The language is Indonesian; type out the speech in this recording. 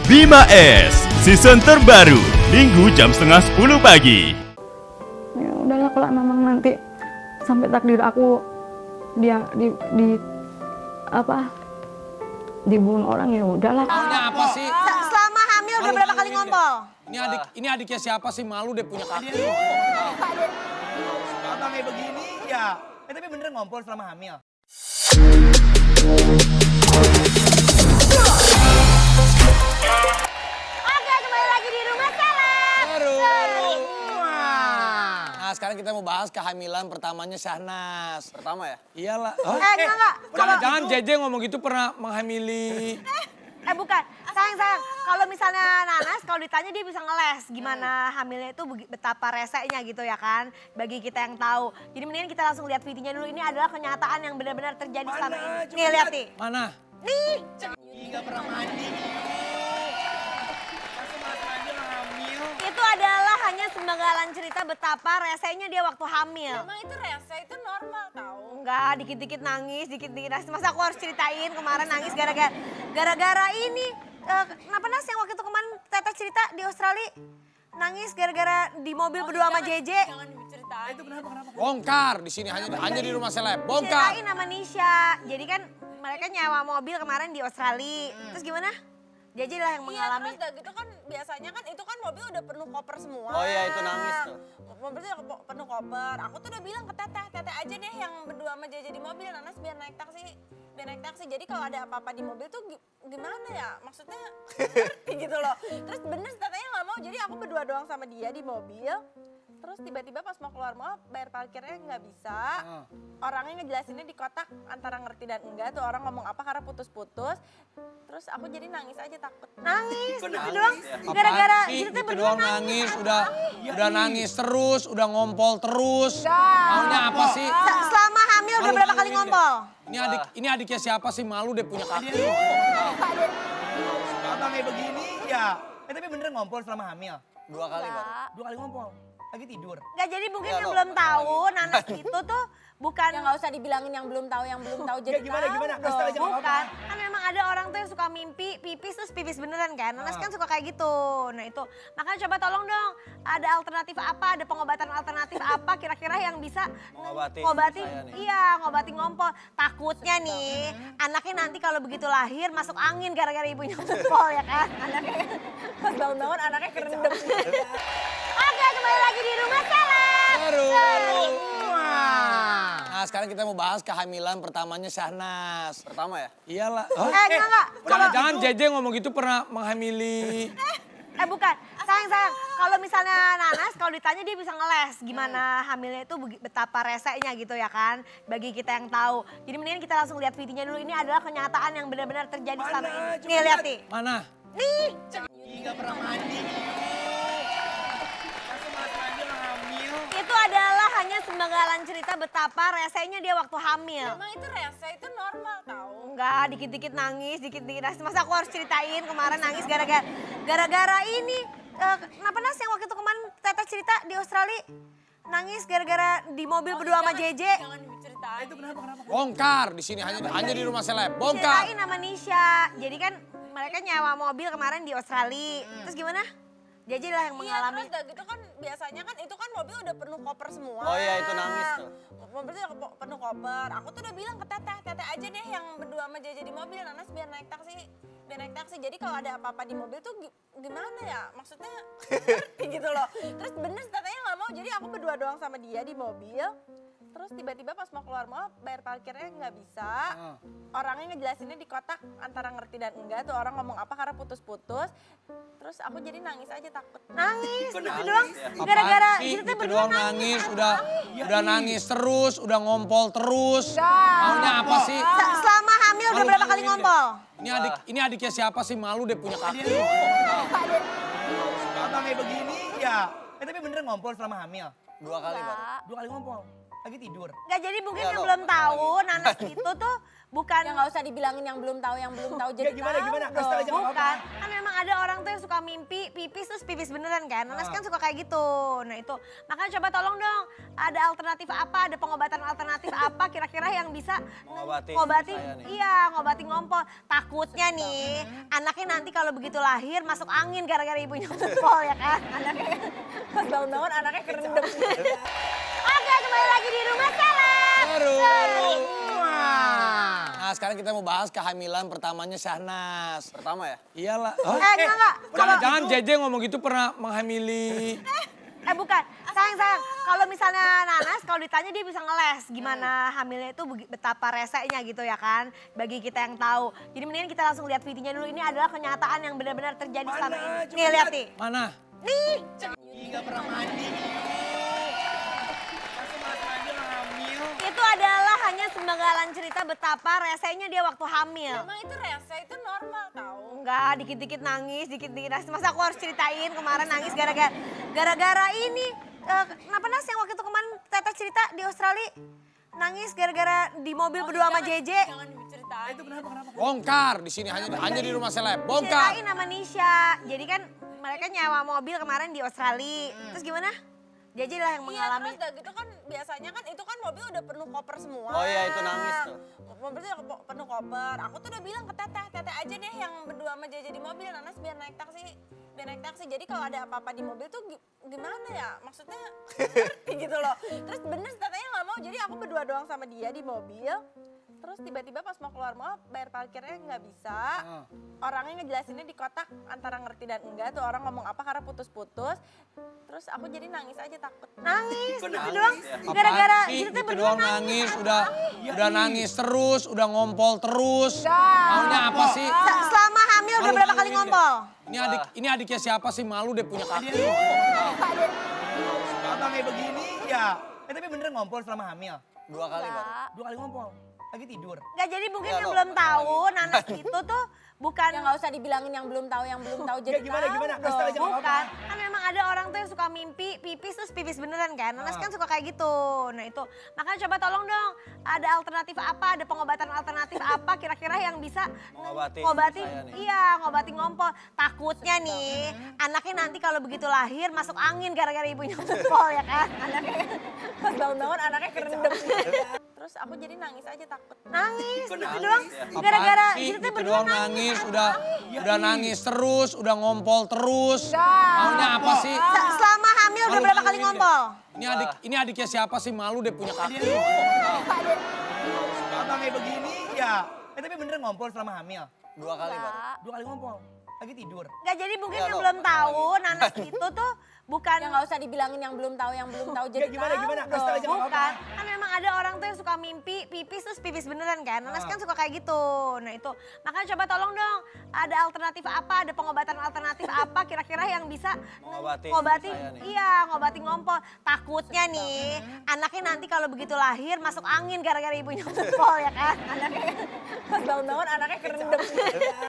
Bima S, season terbaru, Minggu jam setengah 10 pagi. Ya udahlah, kalau memang nanti sampai takdir aku dia dibunuh orang, ya udahlah. Maunya apa sih? Selama hamil udah berapa kali ngompol? Ini adiknya siapa sih? Malu deh punya kaki. Abang kayak begini ya. Tapi bener ngompol selama hamil. Oke, kembali lagi di Rumah Salad. Nah, sekarang kita mau bahas kehamilan pertamanya Syahnas. Pertama ya? Iyalah. Enggak. Jangan-jangan JJ ngomong gitu pernah menghamili. Bukan. Sayang. Kalau misalnya Nanas, kalau ditanya dia bisa ngeles gimana hamilnya itu betapa resenya gitu ya kan. Bagi kita yang tahu. Jadi mendingan kita langsung lihat videonya dulu. Ini adalah kenyataan yang benar-benar terjadi selama ini. Nih, lihat nih. Mana? Nih. Nggak pernah mandi. Masih mandi orang hamil. Itu adalah hanya semenggalan cerita betapa resenya dia waktu hamil. Emang itu rese, itu normal tau. Enggak, dikit-dikit nangis. Masa aku harus ceritain kemarin nangis gara-gara ini. Kenapa Nas yang waktu itu kemarin Teteh cerita di Australia nangis gara-gara di mobil berdua sama JJ. Jangan diceritain. Itu kenapa? Bongkar di sini hanya di Rumah Seleb. Bongkar. Ceritain sama Nisha. Jadi kan mereka nyewa mobil kemarin di Australia. Terus gimana? JJ lah yang Iya, mengalami. terus udah gitu kan biasanya kan itu kan mobil udah penuh koper semua. Oh iya, itu nangis tuh. Mobil tuh udah penuh koper. Aku tuh udah bilang ke Teteh aja deh yang berdua sama JJ di mobil. Nanas biar naik taksi. Jadi kalau ada apa-apa di mobil tuh gimana ya? Maksudnya ngerti gitu loh. Terus bener Tetehnya nggak mau. Jadi aku berdua doang sama dia di mobil. Terus tiba-tiba pas mau keluar mall bayar parkirnya nggak bisa. Orangnya ngejelasinnya di kotak antara ngerti dan enggak. Tuh orang ngomong apa karena putus-putus. Terus aku jadi nangis aja takut. Nangis gitu doang. Gara-gara Apaan sih? kita Gitu berdua doang nangis. Udah Iya. nangis terus, udah ngompol terus. Maunya apa sih? Selama hamil udah berapa kali ngompol? Ini adiknya siapa sih? Malu deh punya kaki. Abang kayak begini ya. Tapi bener ngompol selama hamil. 2 kali baru. 2 kali ngompol. Lagi tidur. Nggak, jadi mungkin Iya, yang loh. belum tahu Nanas itu tuh bukan Ya nggak usah dibilangin yang belum tahu jadi gimana? tahu Kasih tahu dong. aja nggak apa-apa. Bukan, kan memang ada orang tuh yang suka mimpi pipis terus pipis beneran kan. Nanas kan suka kayak gitu. Nah itu, makanya coba tolong dong, ada alternatif apa, ada pengobatan alternatif apa kira-kira yang bisa Ngobati saya nih. ngobati ngompol. Takutnya nih, anaknya nanti kalau begitu lahir masuk angin gara-gara ibunya ngompol ya kan. Anaknya Pas bangun-bangun anaknya kerendam. Oke, kembali lagi di Rumah Salad. Nah, sekarang kita mau bahas kehamilan pertamanya Syahnas. Pertama ya? Iyalah. Enggak. Jangan-jangan JJ ngomong gitu pernah menghamili. Bukan. Sayang. Kalau misalnya Nanas, kalau ditanya dia bisa ngeles gimana hamilnya itu betapa resenya gitu ya kan. Bagi kita yang tahu. Jadi mendingan kita langsung lihat videonya dulu. Ini adalah kenyataan yang benar-benar terjadi selama ini. Nih, lihat nih. Mana? Nih. Nggak pernah mandi. Masih mandi orang hamil. Itu adalah hanya semenggalan cerita betapa resenya dia waktu hamil. Emang itu rese, itu normal tau. Enggak, dikit-dikit nangis. Masa aku harus ceritain kemarin nangis gara-gara ini. Kenapa Nas yang waktu itu kemarin Teteh cerita di Australia nangis gara-gara di mobil berdua sama JJ. Jangan diceritain. Itu kenapa? Bongkar di sini hanya di Rumah Seleb. Bongkar. Ceritain sama Nisha. Jadi kan mereka nyewa mobil kemarin di Australia. Terus gimana? JJ lah yang Iya, mengalami. terus udah gitu kan biasanya kan itu kan mobil udah penuh koper semua. Oh iya, itu nangis tuh. Mobil tuh udah penuh koper. Aku tuh udah bilang ke Teteh aja deh yang berdua sama JJ di mobil. Nanas biar naik taksi. Jadi kalau ada apa-apa di mobil tuh gimana ya? Maksudnya ngerti gitu loh. Terus bener Tetehnya nggak mau. Jadi aku berdua doang sama dia di mobil. Terus tiba-tiba pas mau keluar mall bayar parkirnya nggak bisa. Orangnya ngejelasinnya di kotak antara ngerti dan enggak. Tuh orang ngomong apa karena putus-putus. Terus aku jadi nangis aja takut. Nangis gitu doang. Apaan Gara-gara sih? kita Gitu berdua doang nangis. Udah nangis terus, udah ngompol terus. Maunya apa sih? Selama hamil udah berapa kali ngompol? Ini adiknya siapa sih? Malu deh punya kaki. Abang kayak begini ya. Tapi bener ngompol selama hamil. 2 kali baru. 2 kali ngompol. Lagi tidur. Nggak, jadi mungkin Iya, yang loh. belum tahu Nanas itu tuh bukan. Ya nggak usah dibilangin yang belum tahu jadi Gimana? tahu Kasih tahu aja dong. nggak apa-apa. Bukan, kan memang ada orang tuh yang suka mimpi pipis terus pipis beneran kan. Nanas kan suka kayak gitu. Nah itu, makanya coba tolong dong, ada alternatif apa, ada pengobatan alternatif apa kira-kira yang bisa Ngobati saya nih. iya, ngobati ngompol. Takutnya nih, anaknya nanti kalau begitu lahir masuk angin gara-gara ibunya ngompol ya kan. Anaknya pas bangun-bangun anaknya kerendam. Oke, kembali lagi di Rumah Salad. Seru. Nah sekarang kita mau bahas kehamilan pertamanya Syahnas. Pertama ya? Iyalah. Enggak. Jangan-jangan JJ ngomong gitu pernah menghamili. Bukan. Sayang. Kalau misalnya Nanas, kalau ditanya dia bisa ngeles. Gimana hamilnya itu betapa resenya gitu ya kan. Bagi kita yang tahu. Jadi mendingan kita langsung lihat videonya dulu. Ini adalah kenyataan yang benar-benar terjadi selama ini. Nih lihat nih. Mana? Nih. Nggak pernah mandi. Masih mas mandi orang hamil. Itu adalah hanya semenggalan cerita betapa resenya dia waktu hamil. Emang itu rese, itu normal tau. Enggak, dikit-dikit nangis, dikit-dikit nangis. Masa aku harus ceritain kemarin nangis gara-gara ini. Kenapa Nas yang waktu itu kemarin Teteh cerita di Australia nangis gara-gara di mobil berdua sama JJ. Jangan diceritain. Itu kenapa? Bongkar di sini hanya di rumah seleb. Bongkar. Ceritain sama Nisha. Jadi kan mereka nyewa mobil kemarin di Australia. Terus gimana? JJ lah yang Iya mengalami. terus udah gitu kan biasanya kan itu kan mobil udah penuh koper semua. Oh iya, itu nangis tuh. Mobil tuh udah penuh koper. Aku tuh udah bilang ke Teteh aja deh yang berdua sama Jaja di mobil. Nanas biar naik taksi. Jadi kalau ada apa-apa di mobil tuh gimana ya? Maksudnya ngerti gitu loh. Terus bener Tetehnya nggak mau. Jadi aku berdua doang sama dia di mobil. Terus tiba-tiba pas mau keluar mall bayar parkirnya nggak bisa. Orangnya ngejelasinnya di kotak antara ngerti dan enggak tuh orang ngomong apa karena putus-putus. Terus aku jadi nangis aja takut. Nangis, Kok gitu nangis doang. ya? Gara-gara Apaan sih? jadi teh Gitu berdua doang nangis. udah nangis terus, udah ngompol terus. Maunya apa sih? Selama hamil udah berapa kali ngompol? Ini adiknya siapa sih? Malu deh punya kaki. Abang kayak begini ya. Tapi bener ngompol selama hamil. 2 kali baru. 2 kali ngompol. Lagi tidur. Nggak, jadi mungkin Iya, yang loh, belum balik tahu lagi. Nanas itu tuh bukan Ya nggak usah dibilangin yang belum tahu jadi Gimana? tahu Kasih tahu dong. aja nggak apa-apa. bukan. Kan memang ada orang tuh yang suka mimpi pipis terus pipis beneran kan. Nanas kan suka kayak gitu. Nah itu, makanya coba tolong dong, ada alternatif apa, ada pengobatan alternatif apa kira-kira yang bisa Ngobati saya nih. iya, ngobati ngompol. Takutnya nih, anaknya nanti kalau begitu lahir masuk angin gara-gara ibunya ngompol ya kan. Anaknya pas bangun-bangun anaknya kerendam. Terus aku jadi nangis aja takut. Nangis, gitu nangis doang. ya? Gara-gara Apaan sih? jadi teh Gitu berdua doang nangis, udah nangis terus, udah ngompol terus. Maunya apa sih? Selama hamil udah berapa kali ngompol? Ini adiknya siapa sih? Malu deh punya kaki. Abang kayak begini ya. Tapi bener ngompol selama hamil. 2 kali baru. 2 kali ngompol. Lagi tidur. Nggak, jadi mungkin Iya, yang loh, belum balik tahu lagi. Nanas itu tuh bukan Ya nggak usah dibilangin yang belum tahu jadi Gimana? tahu Kasih tahu dong. aja nggak apa-apa. bukan. Kan memang ada orang tuh yang suka mimpi pipis terus pipis beneran kan. Nanas kan suka kayak gitu. Nah itu, makanya coba tolong dong, ada alternatif apa, ada pengobatan alternatif apa kira-kira yang bisa Ngobati saya nih. iya, ngobati ngompol. Takutnya nih, anaknya nanti kalau begitu lahir masuk angin gara-gara ibunya ngompol ya kan. Anaknya pas bangun-bangun anaknya kerendam.